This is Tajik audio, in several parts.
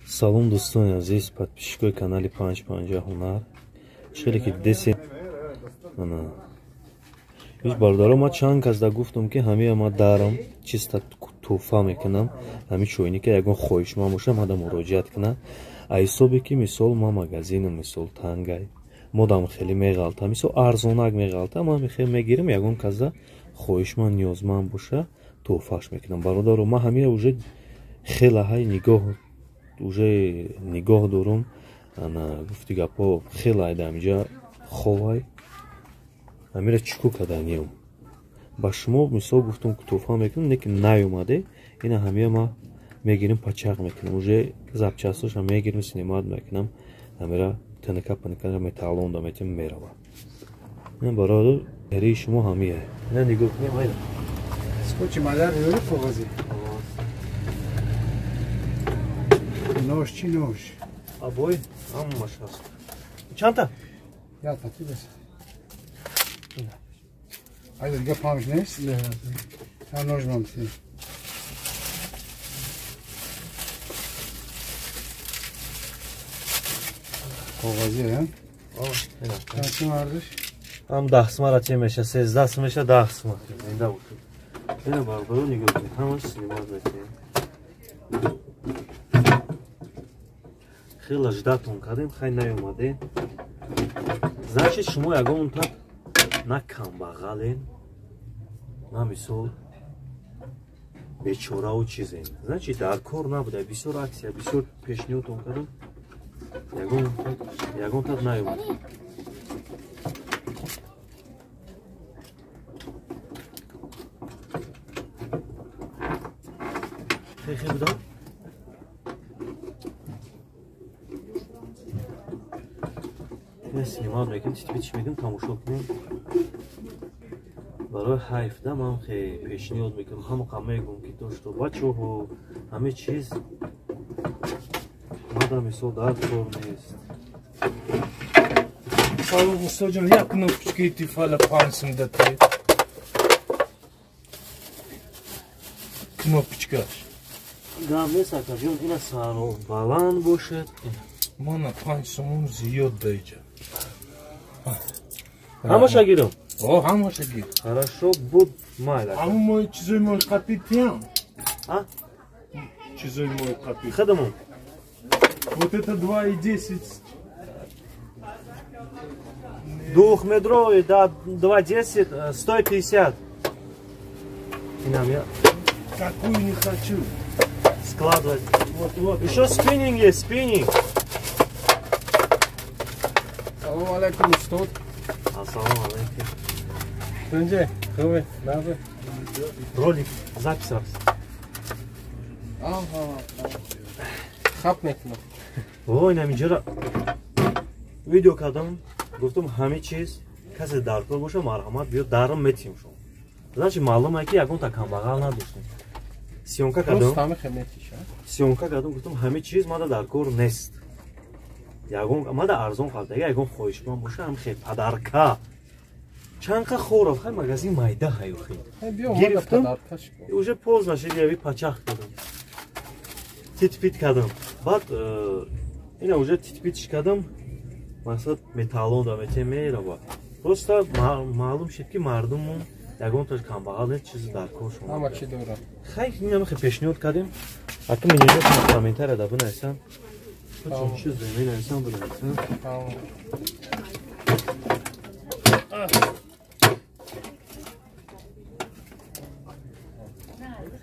Салом дӯстони азиз, подписчикои канали 550 ҳунар. Чиқаре ки деси ҳеҷ бародаро, ма чанд казда гуфтам ки ҳамия ма дарам чиста тӯҳфа мекунам, ҳами чойни ки ягон хоҳишманд боша мада муроҷиат кунам. Айсобе ки мисол ма магазинам мисол тангай модам хеле меғалта, мисол арзонак меғалта, ма мехел мегирам ягон казда хоҳишманд ниёзманд боша тӯҳфааш мекунам. Бародаро, ма ҳамия уже хела ҳай нигоҳ дорум, гуфти гапо хела айда ҳамиҷа ховай ҳамира чику каданиём. Ба шумо мисол гуфтам ки тӯҳфа мекунам, лекин наёмаде, ина ҳамия ма мегирим пачақ мекунам, уже запчасташа мегирим, снимат мекунам, ҳамира тинка металлонда метим мерава. Ин бародар ҳерии шумо ҳамия. Ина нигоҳ кунем айда. Скотчи мадар ёри коғази. Нож чи нож? Абой, ҳаммаш ҳаст. Чанта? Ялта ти бес. Айда дига памш нест? Не. Ҳа нож мам ти. Коғази ҳа? Ина. Чанчи мардиш? Ҳам 10 сомара чи меша, 13 меша, 10 сома. Инда бошад. Ина барбаро нигоҳ кунед. Ҳамаш снимат мекунем. Хела ждатон кардем, хай наёмадем. Значит, шумо ягон так на камбағален, на мисол бечораву чизен. Значит, дар кор набуда, бисёр аксия, бисёр пешниҳодтон кардам. Ягон так наёмад. Хе буда? Снимат мекунем, титпитиш мекунем, тамошо кунем. Барои ҳайфда ман хеле пешниҳод мекунам, ҳамақа мегӯм ки дошто бачаҳо ҳама чиз мада мисол дар кор нест. Салом устодҷон, як кнопочкаи тифала 5 сум датед. Кнопочкаш. Гам нест акаҷон, ина саро баланд бошад. Мана 5 сум зиёд даиҷа. Ҳамаша гирам. О, ҳамаша гир. Хорошо, буд майла. Ҳамон мои чизои мои қапитиям. А? Чизои мои қапит. Хадамон. Вот это 2,10. Двухметровый, да, 2,10, 150. Инам я Такую не хочу. складывать. Вот. Еще спиннинг есть, спиннинг. Салом алейкум, устод. Ассалам алейкум. Тунҷе, хубе, набе. Ролик, запись раз. Хап мекунам. Ой, наминҷора видео кардам, гуфтам ҳами чиз касе дар кор боша, марҳамат биё дарам метим шумо. Значит, маълум е ки ягон та камбағал надоштем. Сиёнка кардам, гуфтам ҳами чиз мада дар кор нест. Мада арзон карда, ягон хоҳишманд боша, ҳам хел падарка. Чанқа хорав, хай магазин майда ҳаю хел. Гирифтам, уже поздно шуд, яви пачақ кардам. Титпит кардам. Баъд ина уже титпитиш кардам, мақсад металлонда метем мерава. Просто маълум шуд ки мардумон ягон таш камбағал нест, чизи дар кор шумо. Ҳама чӣ дорад. Хай ина хе пешниҳод кардем. Ака менеҷер комментария да бинависам. Чун чиз менависам бинависам.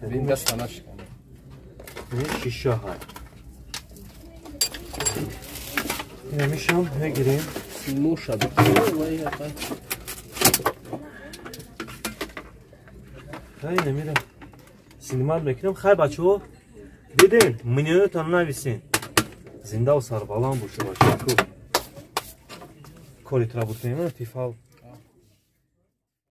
Бинда санаш. Шиша ҳай. Ина мишам мегирем. Нӯшад. Хай намира снимат мекунам. Хай бачаҳо бидин, менюётон нависин. Зиндаву сарбаланд боша бачаҳо. Кори работаем, тифал.